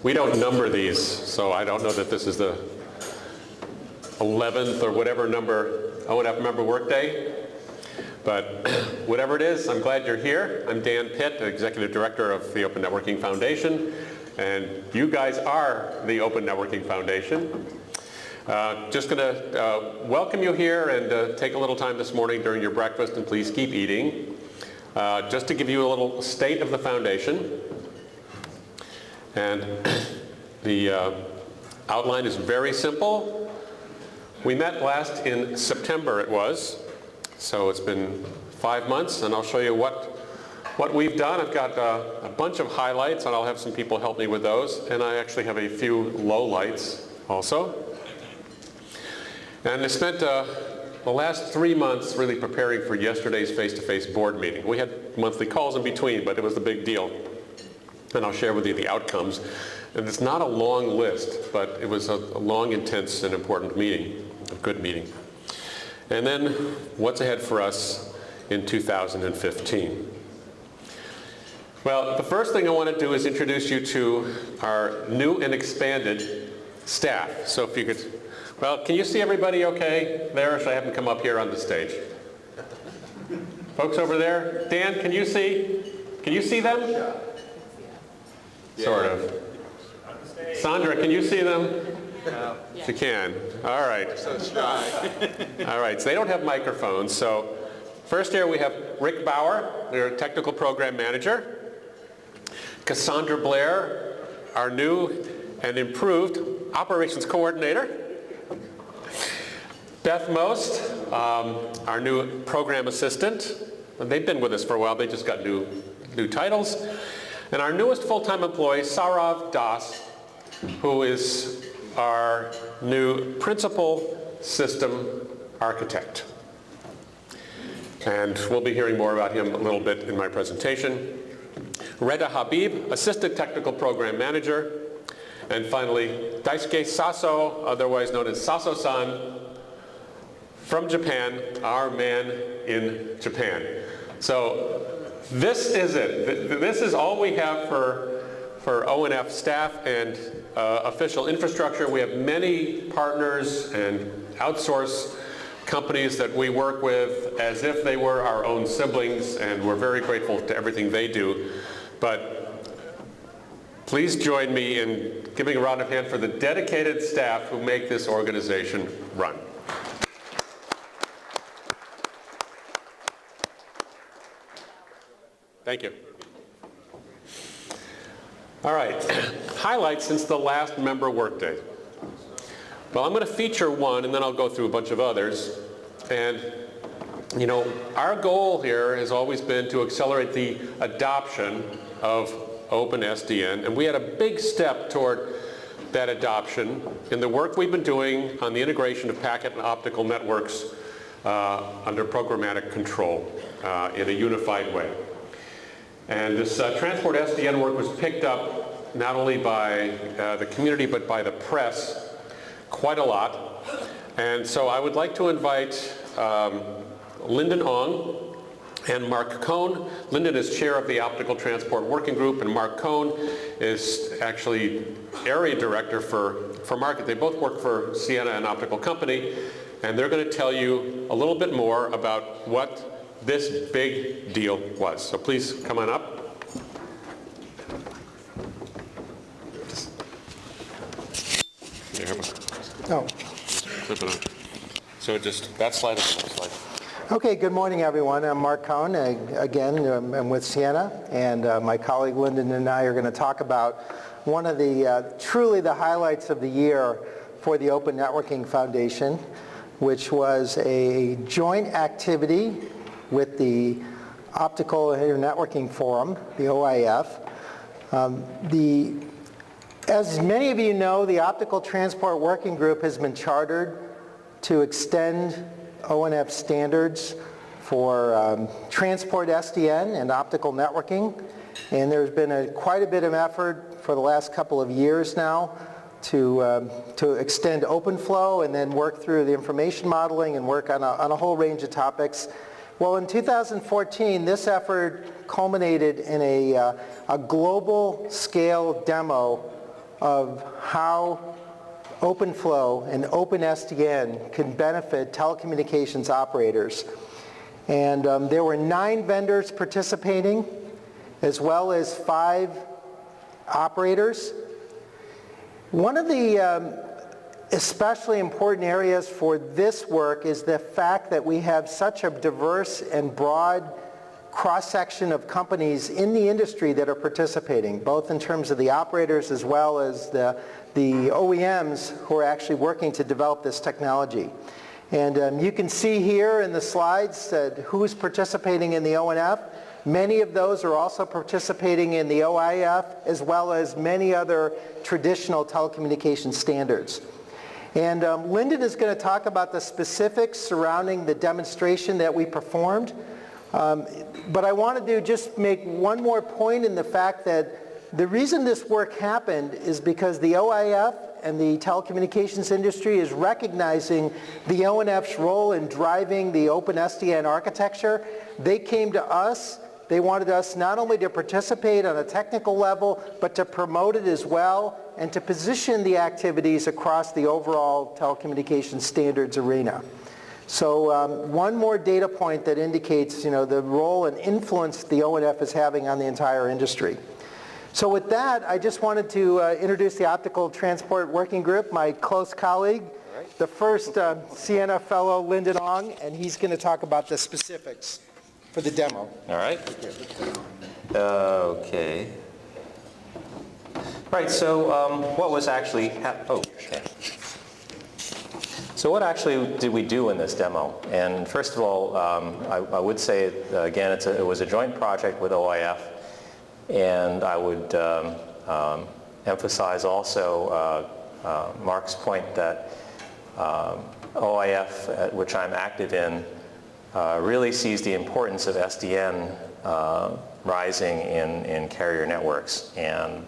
We don't number these, so I don't know that this is the 11th or whatever number ONF member Workday. But whatever it is, I'm glad you're here. I'm Dan Pitt, the Executive Director of the Open Networking Foundation, and you guys are the Open Networking Foundation. Just going to welcome you here and take a little time this morning during your breakfast, and please keep eating. Just to give you a little state of the foundation. And the outline is very simple. We met last in September, it was. So it's been 5 months, and I'll show you what we've done. I've got a bunch of highlights, and I'll have some people help me with those. And I actually have a few lowlights also. And I spent the last 3 months really preparing for yesterday's face-to-face board meeting. We had monthly calls in between, but it was a big deal. And I'll share with you the outcomes. And it's not a long list, but it was a long, intense, and important meeting, a good meeting. And then what's ahead for us in 2015? Well, the first thing I want to do is introduce you to our new and expanded staff. So if you could, well, can you see everybody okay there? Or should I have them come up here on the stage? Folks over there? Dan, can you see? Can you see them? Yeah. Sort of. Sandra, can you see them? No. She can. All right. So shy. All right. So they don't have microphones. So first here we have Rick Bauer, their technical program manager. Cassandra Blair, our new and improved operations coordinator. Beth Most, our new program assistant. They've been with us for a while. They just got new titles. And our newest full-time employee, Saurav Das, who is our new principal system architect. And we'll be hearing more about him a little bit in my presentation. Reda Habib, assistant technical program manager. And finally, Daisuke Saso, otherwise known as Saso-san, from Japan, our man in Japan. So this is it. This is all we have for ONF staff and official infrastructure. We have many partners and outsource companies that we work with as if they were our own siblings, and we're very grateful to everything they do. But please join me in giving a round of applause for the dedicated staff who make this organization run. Thank you. All right, highlights since the last member Workday. Well, I'm going to feature one, and then I'll go through a bunch of others. And, you know, our goal here has always been to accelerate the adoption of Open SDN, and we had a big step toward that adoption in the work we've been doing on the integration of packet and optical networks under programmatic control in a unified way. And this Transport SDN work was picked up not only by the community but by the press quite a lot. And so I would like to invite Lyndon Ong and Mark Cohn. Lyndon is chair of the Optical Transport Working Group, and Mark Cohn is actually area director for market. They both work for Ciena, an optical company, and they're going to tell you a little bit more about what this big deal was. So please come on up. Oh. Flip it on. So just that slide and that slide. Okay, good morning everyone. I'm Mark Cohn. Again, I'm with Ciena, and my colleague Lyndon and I are going to talk about one of the truly the highlights of the year for the Open Networking Foundation, which was a joint activity with the Optical Internetworking Forum, the OIF. As many of you know, the Optical Transport Working Group has been chartered to extend ONF standards for transport SDN and optical networking, and there's been quite a bit of effort for the last couple of years now to extend OpenFlow and then work through the information modeling and work on a whole range of topics. Well, in 2014, this effort culminated in a global scale demo of how OpenFlow and OpenSDN can benefit telecommunications operators. And there were 9 vendors participating, as well as 5 operators. One of the especially important areas for this work is the fact that we have such a diverse and broad cross-section of companies in the industry that are participating, both in terms of the operators as well as the OEMs who are actually working to develop this technology. And you can see here in the slides that who's participating in the ONF. Many of those are also participating in the OIF, as well as many other traditional telecommunications standards. And Lyndon is going to talk about the specifics surrounding the demonstration that we performed. But I want to just make one more point in the fact that the reason this work happened is because the OIF and the telecommunications industry is recognizing the ONF's role in driving the open SDN architecture. They came to us. They wanted us not only to participate on a technical level, but to promote it as well and to position the activities across the overall telecommunications standards arena. So one more data point that indicates, the role and influence the ONF is having on the entire industry. So with that, I just wanted to introduce the Optical Transport Working Group, my close colleague, the first Sienna Fellow, Lyndon Ong, and he's going to talk about the specifics for the demo. All right. Okay. Right, so what was actually So what actually did we do in this demo? And first of all, I would say, again, it was a joint project with OIF, and I would emphasize also Mark's point that OIF, which I'm active in, really sees the importance of SDN rising in carrier networks. And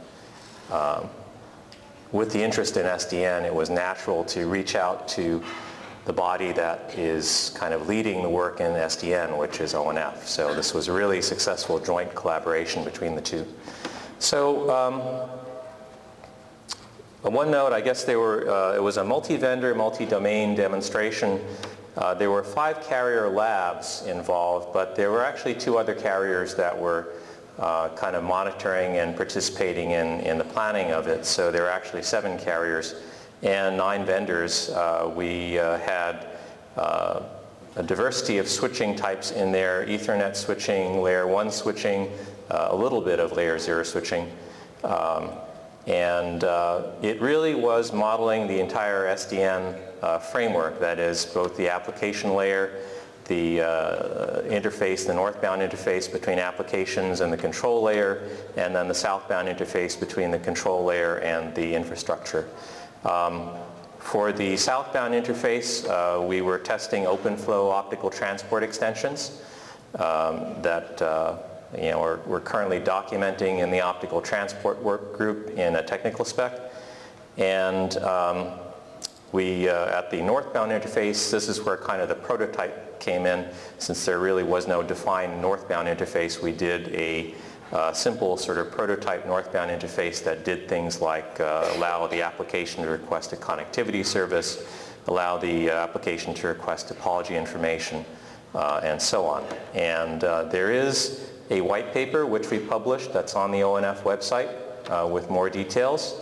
with the interest in SDN, it was natural to reach out to the body that is kind of leading the work in SDN, which is ONF. So this was a really successful joint collaboration between the two. So on one note, I guess it was a multi-vendor, multi-domain demonstration. There were 5 carrier labs involved, but there were actually 2 other carriers that were kind of monitoring and participating in the planning of it. So there were actually 7 carriers and 9 vendors. We had a diversity of switching types in there: Ethernet switching, layer 1 switching, a little bit of layer 0 switching. And it really was modeling the entire SDN framework, that is both the application layer, the interface, the northbound interface between applications and the control layer, and then the southbound interface between the control layer and the infrastructure. For the southbound interface, we were testing OpenFlow optical transport extensions that we're currently documenting in the optical transport work group in a technical spec. And at the northbound interface, this is where kind of the prototype came in. Since there really was no defined northbound interface, we did a simple sort of prototype northbound interface that did things like allow the application to request a connectivity service, allow the application to request topology information, and so on. And there is a white paper which we published that's on the ONF website with more details.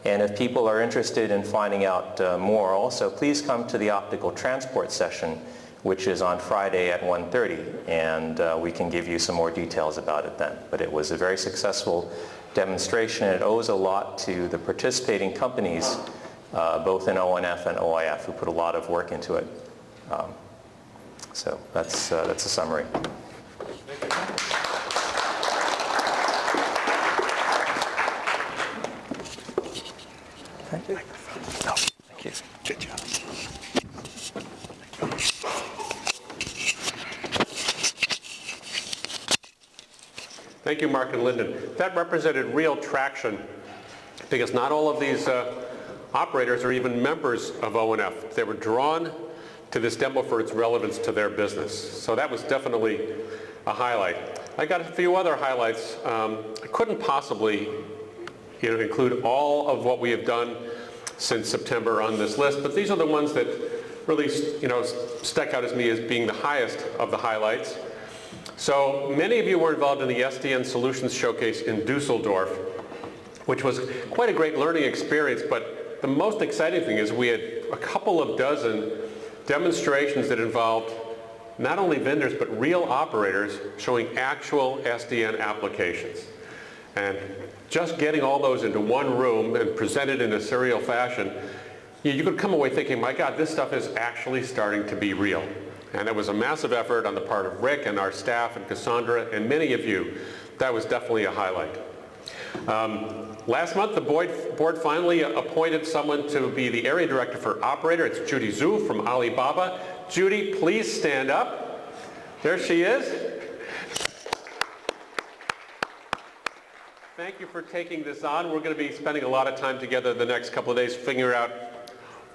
And if people are interested in finding out more also, please come to the optical transport session, which is on Friday at 1:30, and we can give you some more details about it then. But it was a very successful demonstration. It owes a lot to the participating companies, both in ONF and OIF, who put a lot of work into it. So that's a summary. Thank you. Thank you. Good job. Thank you, Mark and Lyndon. That represented real traction because not all of these operators are even members of ONF. They were drawn to this demo for its relevance to their business. So that was definitely a highlight. I got a few other highlights. I couldn't possibly include all of what we have done since September on this list, but these are the ones that really stuck out as me as being the highest of the highlights. So many of you were involved in the SDN Solutions Showcase in Dusseldorf, which was quite a great learning experience, but the most exciting thing is we had a couple of dozen demonstrations that involved not only vendors but real operators showing actual SDN applications. And just getting all those into one room and presented in a serial fashion, you could come away thinking, my God, this stuff is actually starting to be real. And it was a massive effort on the part of Rick and our staff and Cassandra and many of you. That was definitely a highlight. Last month, the board finally appointed someone to be the area director for operator. It's Judy Zhu from Alibaba. Judy, please stand up. There she is. Thank you for taking this on. We're going to be spending a lot of time together the next couple of days figuring out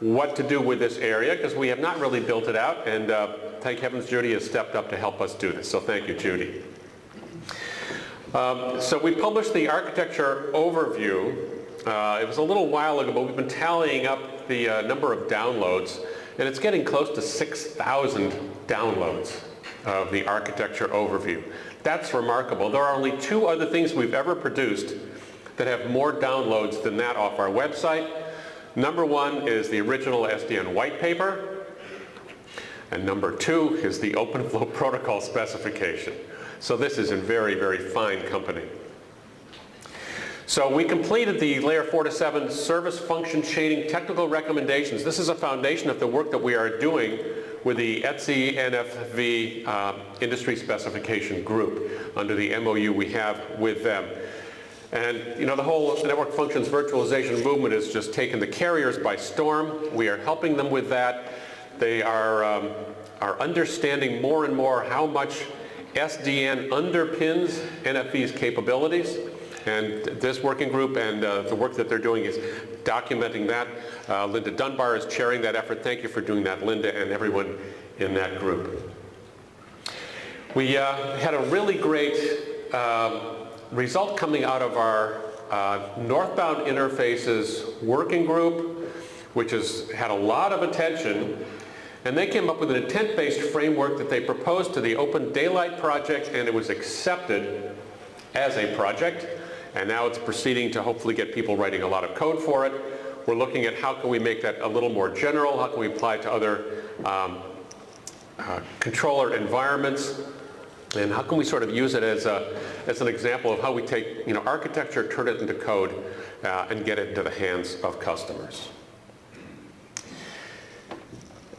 what to do with this area, because we have not really built it out, and thank heavens Judy has stepped up to help us do this. So thank you, Judy. So we published the architecture overview. It was a little while ago, but we've been tallying up the number of downloads, and it's getting close to 6,000 downloads of the architecture overview. That's remarkable. There are only two other things we've ever produced that have more downloads than that off our website. Number one is the original SDN white paper, and number two is the OpenFlow protocol specification. So this is in very, very fine company. So we completed the layer 4 to 7 service function chaining technical recommendations. This is a foundation of the work that we are doing with the ETSI NFV industry specification group under the MOU we have with them. And the whole network functions virtualization movement has just taken the carriers by storm. We are helping them with that. They are understanding more and more how much SDN underpins NFV's capabilities. And this working group and the work that they're doing is documenting that. Linda Dunbar is chairing that effort. Thank you for doing that, Linda, and everyone in that group. We had a really great result coming out of our northbound interfaces working group, which has had a lot of attention. And they came up with an intent-based framework that they proposed to the Open Daylight project, and it was accepted as a project. And now it's proceeding to hopefully get people writing a lot of code for it. We're looking at how can we make that a little more general, how can we apply it to other controller environments, and how can we sort of use it as an example of how we take architecture, turn it into code, and get it into the hands of customers.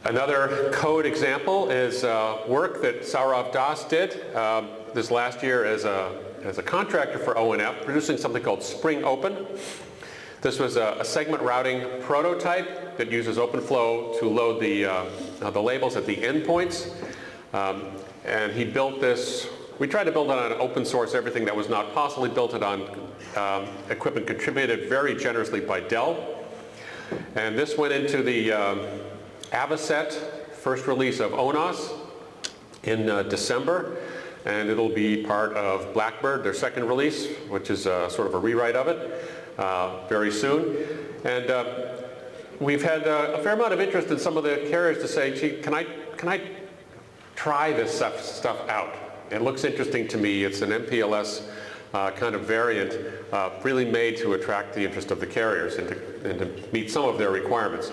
Another code example is work that Saurav Das did this last year as a contractor for ONF, producing something called Spring Open. This was a segment routing prototype that uses OpenFlow to load the labels at the endpoints. And he built this. We tried to build it on open source, everything that was not possible. He built it on equipment contributed very generously by Dell. And this went into the Avocet first release of ONOS in December. And it'll be part of Blackbird, their second release, which is sort of a rewrite of it, very soon. And we've had a fair amount of interest in some of the carriers to say, gee, can I try this stuff out? It looks interesting to me. It's an MPLS kind of variant, really made to attract the interest of the carriers and to meet some of their requirements.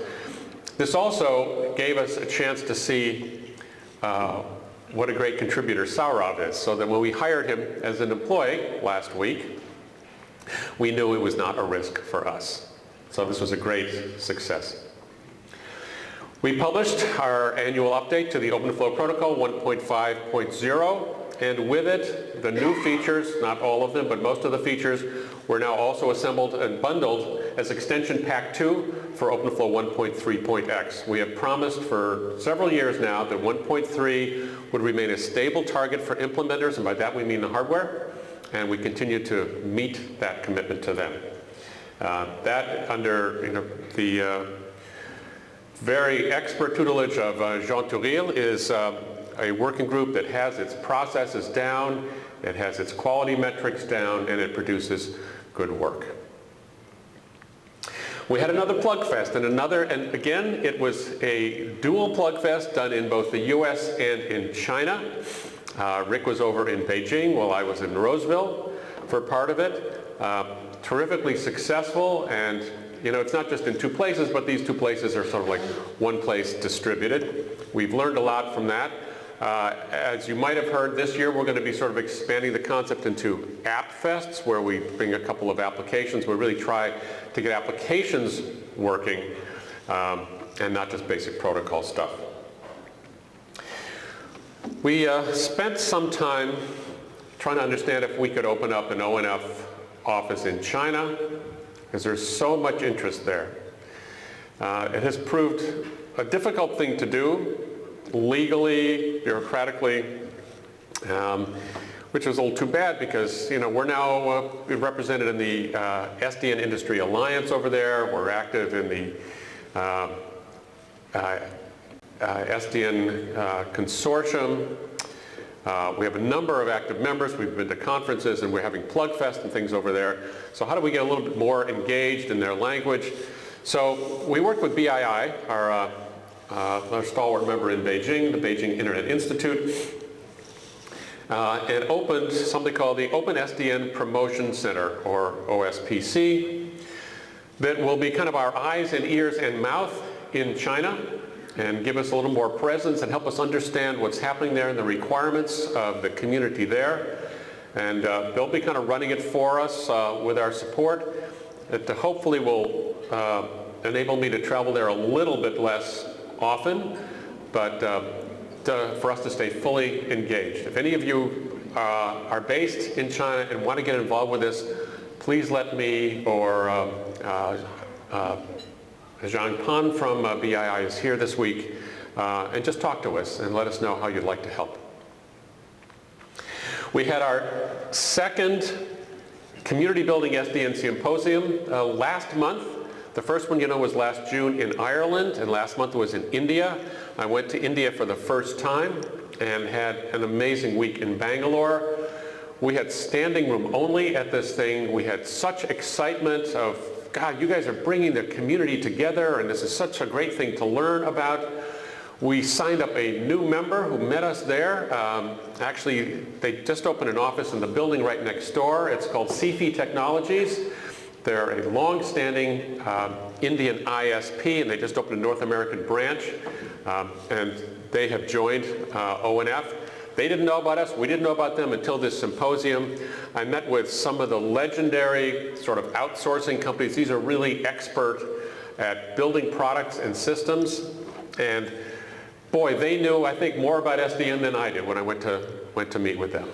This also gave us a chance to see what a great contributor Saurav is, so that when we hired him as an employee last week, we knew it was not a risk for us. So this was a great success. We published our annual update to the OpenFlow protocol 1.5.0, and with it, the new features, not all of them, but most of the features, were now also assembled and bundled as extension pack 2 for OpenFlow 1.3.x. We have promised for several years now that 1.3 would remain a stable target for implementers, and by that we mean the hardware, and we continue to meet that commitment to them. That under the very expert tutelage of Jean Tourille is a working group that has its processes down, it has its quality metrics down, and it produces good work. We had another Plug Fest and again, it was a dual Plug Fest done in both the US and in China. Rick was over in Beijing while I was in Roseville for part of it. Terrifically successful, and you know, it's not just in two places, but these two places are sort of like one place distributed. We've learned a lot from that. As you might have heard, this year we're going to be sort of expanding the concept into app fests, where we bring a couple of applications. We really try to get applications working and not just basic protocol stuff. We spent some time trying to understand if we could open up an ONF office in China, because there's so much interest there. It has proved a difficult thing to do, legally, bureaucratically, which was a little too bad because, you know, we're now represented in the SDN Industry Alliance over there. We're active in the SDN Consortium. We have a number of active members. We've been to conferences and we're having Plug Fest and things over there. So how do we get a little bit more engaged in their language? So we worked with BII, our stalwart member in Beijing, the Beijing Internet Institute, and opened something called the Open SDN Promotion Center, or OSPC, that will be kind of our eyes and ears and mouth in China and give us a little more presence and help us understand what's happening there and the requirements of the community there. And they'll be kind of running it for us with our support. It hopefully will enable me to travel there a little bit less often, but for us to stay fully engaged. If any of you are based in China and want to get involved with this, please let me or Zhang Pan from BII is here this week, and just talk to us and let us know how you'd like to help. We had our second Community Building SDN Symposium last month. The first one, you know, was last June in Ireland, and last month was in India. I went to India for the first time and had an amazing week in Bangalore. We had standing room only at this thing. We had such excitement of, God, you guys are bringing the community together, and this is such a great thing to learn about. We signed up a new member who met us there. Actually, they just opened an office in the building right next door. It's called CFI Technologies. They're a long-standing Indian ISP, and they just opened a North American branch, and they have joined ONF. They didn't know about us, we didn't know about them until this symposium. I met with some of the legendary sort of outsourcing companies. These are really expert at building products and systems, and boy, they knew, I think, more about SDN than I did when I went to meet with them.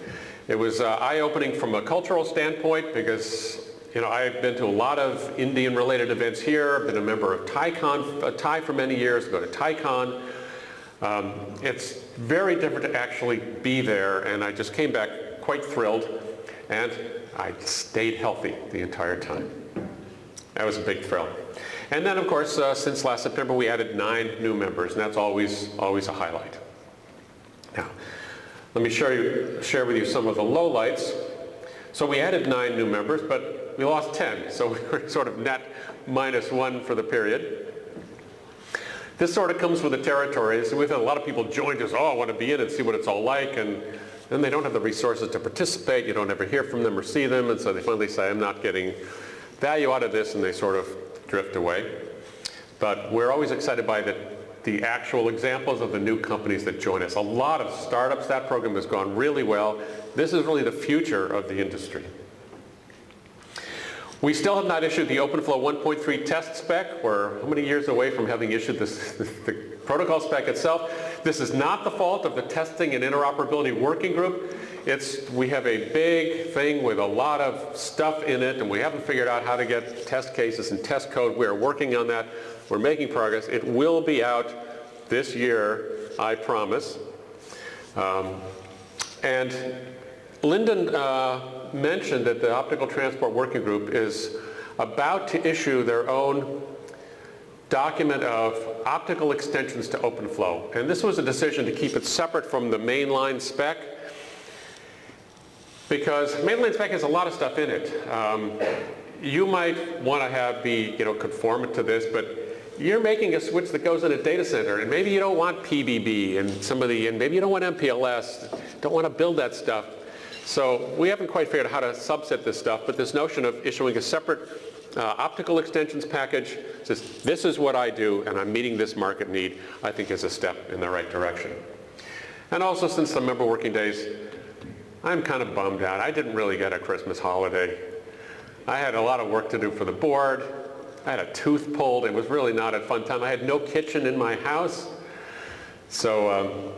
It was eye-opening from a cultural standpoint because, you know, I've been to a lot of Indian-related events here. I've been a member of Thai for many years, go to ThaiCon. It's very different to actually be there, and I just came back quite thrilled, and I stayed healthy the entire time. That was a big thrill. And then, of course, since last September, we added 9 new members, and that's always a highlight. Now, let me share with you some of the lowlights. So we added 9 new members, but we lost 10, so we were sort of net -1 for the period. This sort of comes with the territory. So we've had a lot of people join us, oh, I want to be in and see what it's all like, and then they don't have the resources to participate. You don't ever hear from them or see them, and so they finally say, I'm not getting value out of this, and they sort of drift away. But we're always excited by the actual examples of the new companies that join us. A lot of startups. That program has gone really well. This is really the future of the industry. We still have not issued the OpenFlow 1.3 test spec. We're how many years away from having issued the protocol spec itself. This is not the fault of the testing and interoperability working group. We have a big thing with a lot of stuff in it, and we haven't figured out how to get test cases and test code. We're working on that. We're making progress. It will be out this year, I promise. And Lyndon mentioned that the Optical Transport Working Group is about to issue their own document of optical extensions to OpenFlow. And this was a decision to keep it separate from the mainline spec. because mainline spec has a lot of stuff in it. You might want to be conformant to this, but you're making a switch that goes in a data center, and maybe you don't want PBB and maybe you don't want MPLS, don't want to build that stuff. So we haven't quite figured out how to subset this stuff, but this notion of issuing a separate optical extensions package says, this is what I do, and I'm meeting this market need, I think is a step in the right direction. And also, since I remember working days, I'm kind of bummed out. I didn't really get a Christmas holiday. I had a lot of work to do for the board. I had a tooth pulled. It was really not a fun time. I had no kitchen in my house. So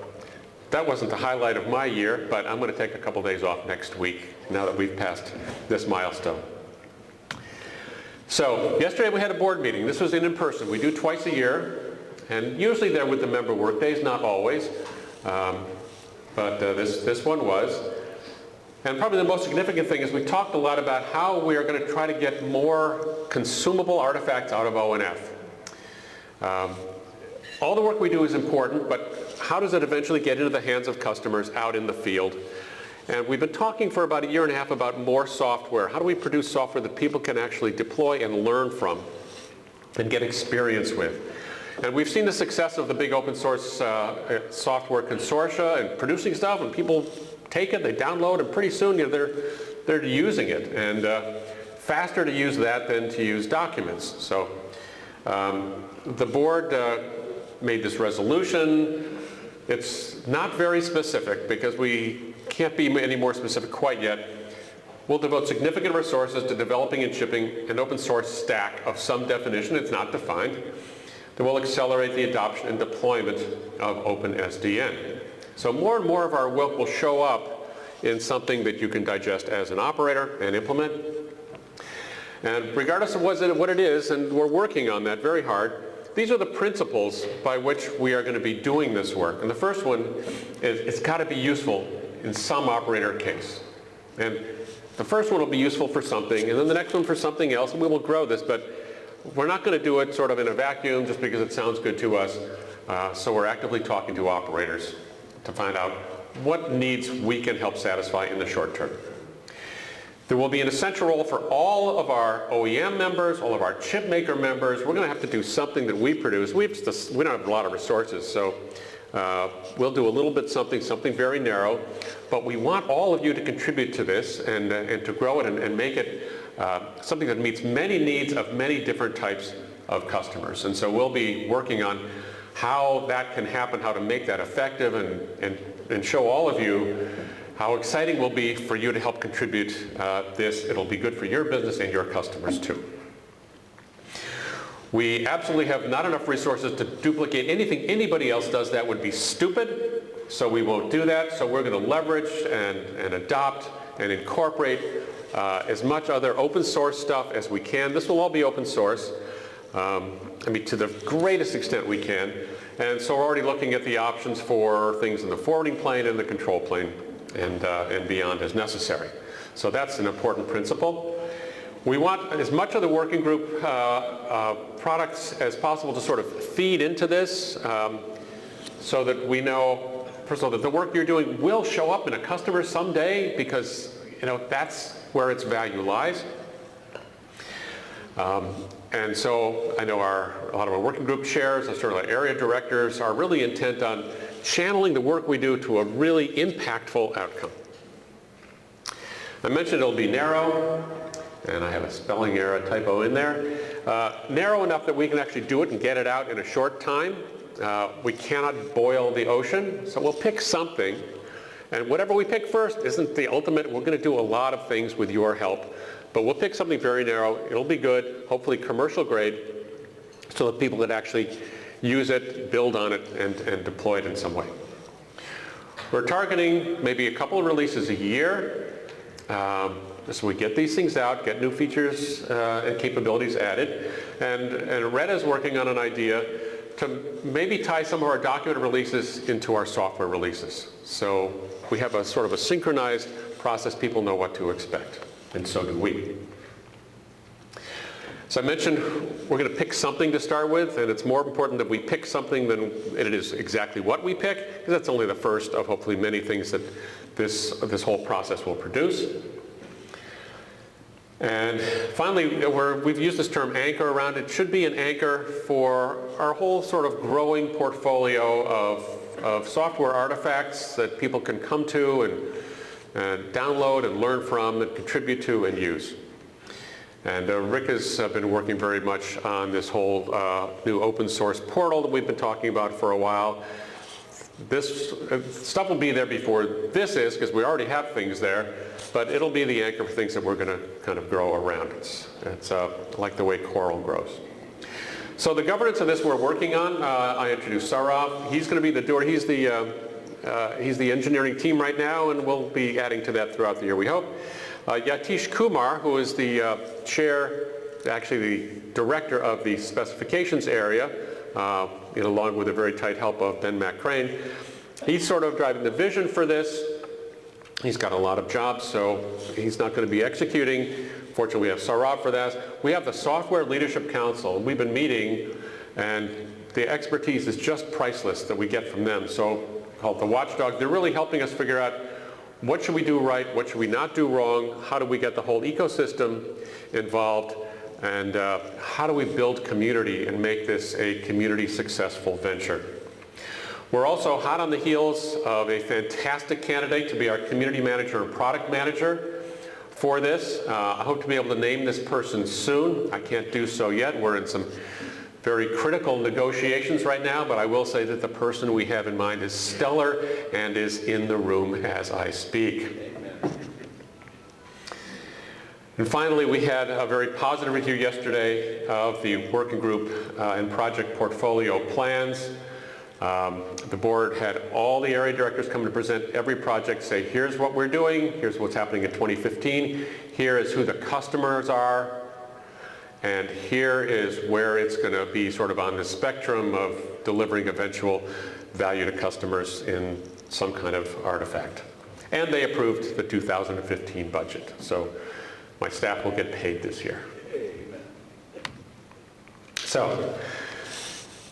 that wasn't the highlight of my year, but I'm going to take a couple days off next week now that we've passed this milestone. So yesterday we had a board meeting. This was in person. We do twice a year, and usually they're with the member Workdays, not always, but this one was. And probably the most significant thing is we talked a lot about how we are going to try to get more consumable artifacts out of ONF. All the work we do is important, but how does it eventually get into the hands of customers out in the field? And we've been talking for about a year and a half about more software. How do we produce software that people can actually deploy and learn from and get experience with? And we've seen the success of the big open source software consortia and producing stuff, and people take it, they download, and pretty soon they're using it. And faster to use that than to use documents. So the board made this resolution. It's not very specific because we can't be any more specific quite yet. We'll devote significant resources to developing and shipping an open source stack of some definition, it's not defined, that will accelerate the adoption and deployment of OpenSDN. So more and more of our work will show up in something that you can digest as an operator and implement. And regardless of what it is, and we're working on that very hard, these are the principles by which we are going to be doing this work. And the first one is it's got to be useful in some operator case. And the first one will be useful for something, and then the next one for something else, and we will grow this, but we're not going to do it sort of in a vacuum just because it sounds good to us. So we're actively talking to operators to find out what needs we can help satisfy in the short term. There will be an essential role for all of our OEM members, all of our chip maker members. We're going to have to do something that we produce. We don't have a lot of resources, so we'll do a little bit something very narrow. But we want all of you to contribute to this and to grow it and make it something that meets many needs of many different types of customers. And so we'll be working on how that can happen, how to make that effective, and show all of you how exciting it will be for you to help contribute this. It'll be good for your business and your customers too. We absolutely have not enough resources to duplicate anything anybody else does. That would be stupid, so we won't do that. So we're going to leverage and adopt and incorporate as much other open source stuff as we can. This will all be open source, to the greatest extent we can. And so we're already looking at the options for things in the forwarding plane and the control plane and beyond as necessary. So that's an important principle. We want as much of the working group products as possible to sort of feed into this so that we know, first of all, that the work you're doing will show up in a customer someday because that's where its value lies. And so I know a lot of our working group chairs, sort of our area directors, are really intent on channeling the work we do to a really impactful outcome. I mentioned it'll be narrow, and I have a spelling error, typo in there. Narrow enough that we can actually do it and get it out in a short time. We cannot boil the ocean, so we'll pick something. And whatever we pick first isn't the ultimate. We're going to do a lot of things with your help. But we'll pick something very narrow. It'll be good, hopefully commercial grade, so that people can actually use it, build on it, and deploy it in some way. We're targeting maybe a couple of releases a year. So we get these things out, get new features and capabilities added. And Retta's working on an idea to maybe tie some of our document releases into our software releases. So we have a sort of a synchronized process. People know what to expect, and so do we. So I mentioned we're going to pick something to start with, and it's more important that we pick something than it is exactly what we pick, because that's only the first of hopefully many things that this whole process will produce. And finally, we've used this term anchor around. It should be an anchor for our whole sort of growing portfolio of software artifacts that people can come to and download and learn from and contribute to and use. And Rick has been working very much on this whole new open source portal that we've been talking about for a while. This stuff will be there before this is, because we already have things there, but it'll be the anchor for things that we're going to kind of grow around. It's like the way coral grows. So the governance of this we're working on. I introduced Saurabh. He's going to be the doer. He's the engineering team right now, and we'll be adding to that throughout the year, we hope. Yatish Kumar, who is the chair, actually the director of the specifications area, along with a very tight help of Ben McCrane. He's sort of driving the vision for this. He's got a lot of jobs, so he's not going to be executing. Fortunately, we have Saurabh for that. We have the Software Leadership Council. We've been meeting, and the expertise is just priceless that we get from them. So, called the Watchdog. They're really helping us figure out what should we do right, what should we not do wrong, how do we get the whole ecosystem involved, and how do we build community and make this a community successful venture. We're also hot on the heels of a fantastic candidate to be our community manager and product manager for this. I hope to be able to name this person soon. I can't do so yet. We're in some very critical negotiations right now, but I will say that the person we have in mind is stellar and is in the room as I speak. And finally, we had a very positive review yesterday of the working group and project portfolio plans. The board had all the area directors come to present every project, say, here's what we're doing, here's what's happening in 2015, here is who the customers are, and here is where it's going to be sort of on the spectrum of delivering eventual value to customers in some kind of artifact. And they approved the 2015 budget. So my staff will get paid this year. So,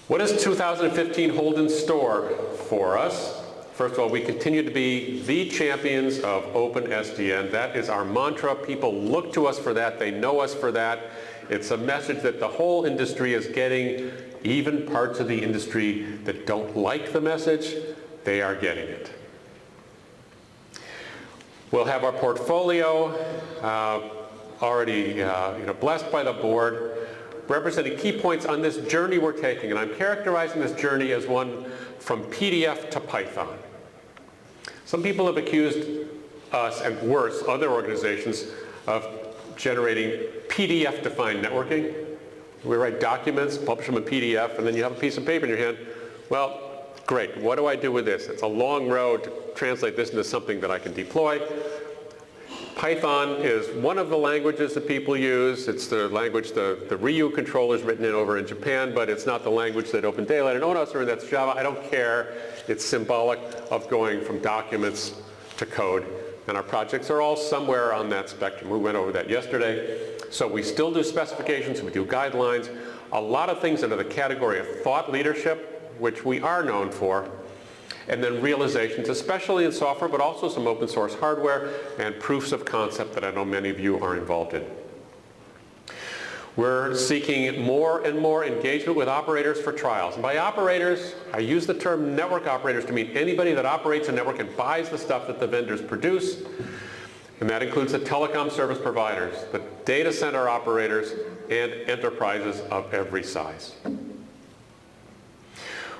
what does 2015 hold in store for us? First of all, we continue to be the champions of open SDN. That is our mantra. People look to us for that. They know us for that. It's a message that the whole industry is getting. Even parts of the industry that don't like the message, they are getting it. We'll have our portfolio already blessed by the board, representing key points on this journey we're taking. And I'm characterizing this journey as one from PDF to Python. Some people have accused us, and worse, other organizations, of generating PDF-defined networking. We write documents, publish them in PDF, and then you have a piece of paper in your hand. Well, great. What do I do with this? It's a long road to translate this into something that I can deploy. Python is one of the languages that people use. It's the language the Ryu controller is written in over in Japan, but it's not the language that Open Daylight and ONF are in. That's Java. I don't care. It's symbolic of going from documents to code. And our projects are all somewhere on that spectrum. We went over that yesterday. So we still do specifications. We do guidelines. A lot of things under the category of thought leadership, which we are known for. And then realizations, especially in software, but also some open source hardware and proofs of concept that I know many of you are involved in. We're seeking more and more engagement with operators for trials. And by operators, I use the term network operators to mean anybody that operates a network and buys the stuff that the vendors produce. And that includes the telecom service providers, the data center operators, and enterprises of every size.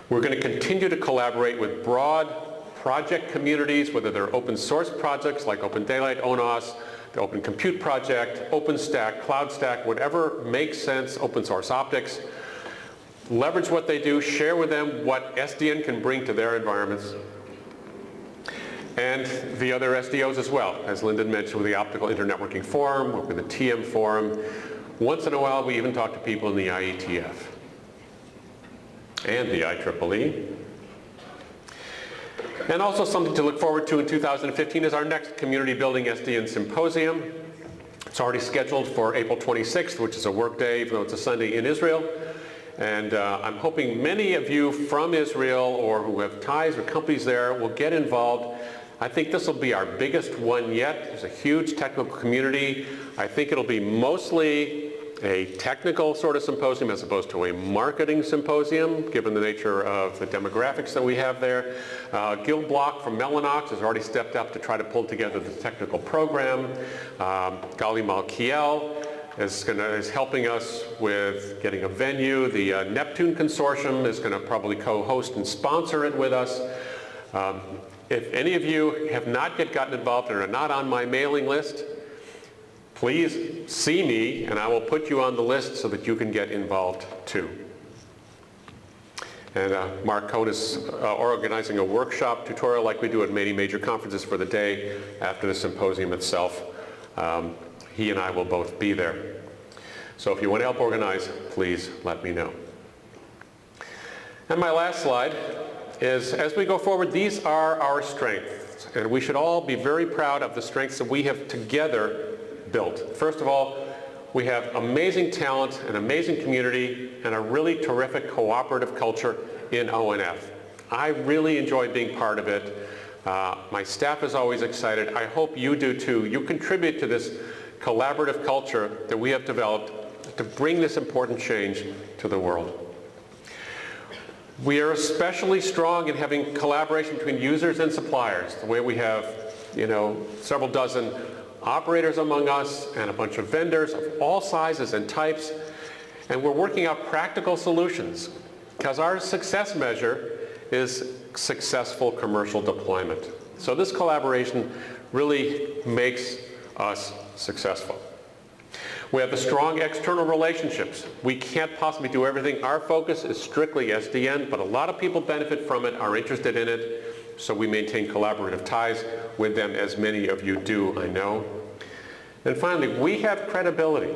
We're going to continue to collaborate with broad project communities, whether they're open source projects like Open Daylight, ONOS, the Open Compute Project, OpenStack, CloudStack, whatever makes sense, open source optics. Leverage what they do, share with them what SDN can bring to their environments. And the other SDOs as well, as Lyndon mentioned with the Optical Internetworking Forum, with the TM Forum. Once in a while, we even talk to people in the IETF and the IEEE. And also something to look forward to in 2015 is our next Community Building SDN Symposium. It's already scheduled for April 26th, which is a work day, even though it's a Sunday in Israel. And I'm hoping many of you from Israel or who have ties or companies there will get involved. I think this will be our biggest one yet. There's a huge technical community. I think it'll be mostly a technical sort of symposium as opposed to a marketing symposium, given the nature of the demographics that we have there. Gil Block from Mellanox has already stepped up to try to pull together the technical program. Gali Malkiel is helping us with getting a venue. The Neptune Consortium is going to probably co-host and sponsor it with us. If any of you have not yet gotten involved and are not on my mailing list, please see me and I will put you on the list so that you can get involved too. And Mark Cohn is organizing a workshop tutorial like we do at many major conferences for the day after the symposium itself. He and I will both be there. So if you want to help organize, please let me know. And my last slide is, as we go forward, these are our strengths. And we should all be very proud of the strengths that we have together built. First of all, we have amazing talent, an amazing community, and a really terrific cooperative culture in ONF. I really enjoy being part of it. My staff is always excited. I hope you do too. You contribute to this collaborative culture that we have developed to bring this important change to the world. We are especially strong in having collaboration between users and suppliers, the way we have, several dozen operators among us and a bunch of vendors of all sizes and types, and we're working out practical solutions because our success measure is successful commercial deployment. So this collaboration really makes us successful. We have the strong external relationships. We can't possibly do everything. Our focus is strictly SDN, but a lot of people benefit from it, are interested in it, so we maintain collaborative ties with them, as many of you do, I know. And finally, we have credibility.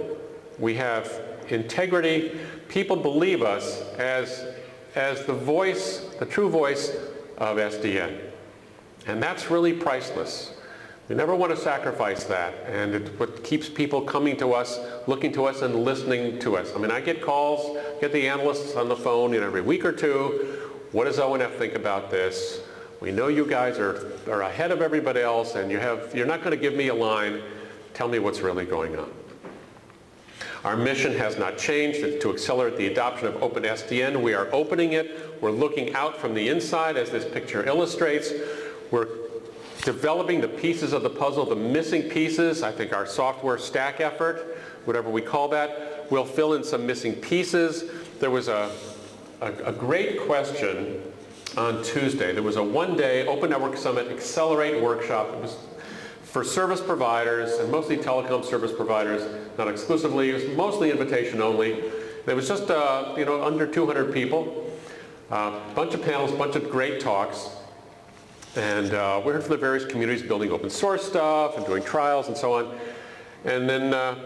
We have integrity. People believe us as the voice, the true voice of SDN. And that's really priceless. We never want to sacrifice that, and it's what keeps people coming to us, looking to us, and listening to us. I mean, I get calls, get the analysts on the phone every week or two. What does ONF think about this? We know you guys are ahead of everybody else, and you're not going to give me a line. Tell me what's really going on. Our mission has not changed. It's to accelerate the adoption of Open SDN. We are opening it. We're looking out from the inside, as this picture illustrates. We're developing the pieces of the puzzle, the missing pieces. I think our software stack effort, whatever we call that, will fill in some missing pieces. There was a great question on Tuesday. There was a one-day Open Network Summit Accelerate workshop. It was for service providers, and mostly telecom service providers, not exclusively. It was mostly invitation only. There was just under 200 people, a bunch of panels, a bunch of great talks. And we heard from the various communities building open source stuff and doing trials and so on. And then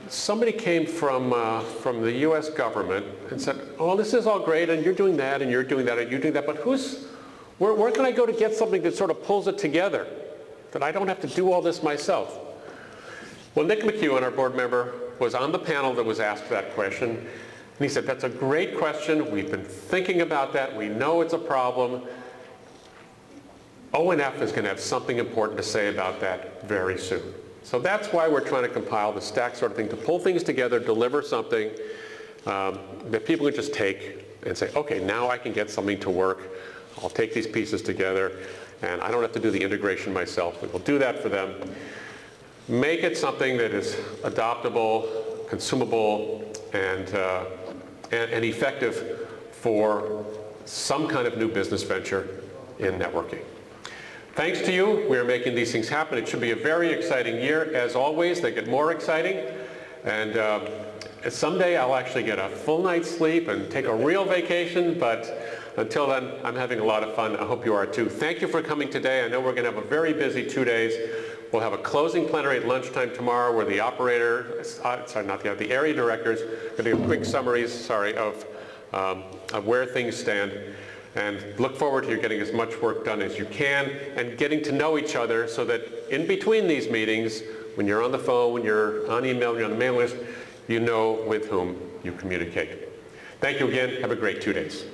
somebody came from the US government and said, oh, this is all great, and you're doing that, and you're doing that, and you're doing that, but where can I go to get something that sort of pulls it together, that I don't have to do all this myself? Well, Nick McEwen, our board member, was on the panel that was asked that question. And he said, that's a great question. We've been thinking about that. We know it's a problem. ONF is going to have something important to say about that very soon. So that's why we're trying to compile the stack sort of thing, to pull things together, deliver something that people can just take and say, okay, now I can get something to work. I'll take these pieces together, and I don't have to do the integration myself. We will do that for them. Make it something that is adoptable, consumable, and effective for some kind of new business venture in networking. Thanks to you, we are making these things happen. It should be a very exciting year. As always, they get more exciting. And someday I'll actually get a full night's sleep and take a real vacation. But until then, I'm having a lot of fun. I hope you are too. Thank you for coming today. I know we're going to have a very busy 2 days. We'll have a closing plenary at lunchtime tomorrow where the the area directors are going to give quick summaries, of where things stand. And look forward to you getting as much work done as you can and getting to know each other so that in between these meetings, when you're on the phone, when you're on email, when you're on the mailing list, you know with whom you communicate. Thank you again. Have a great 2 days.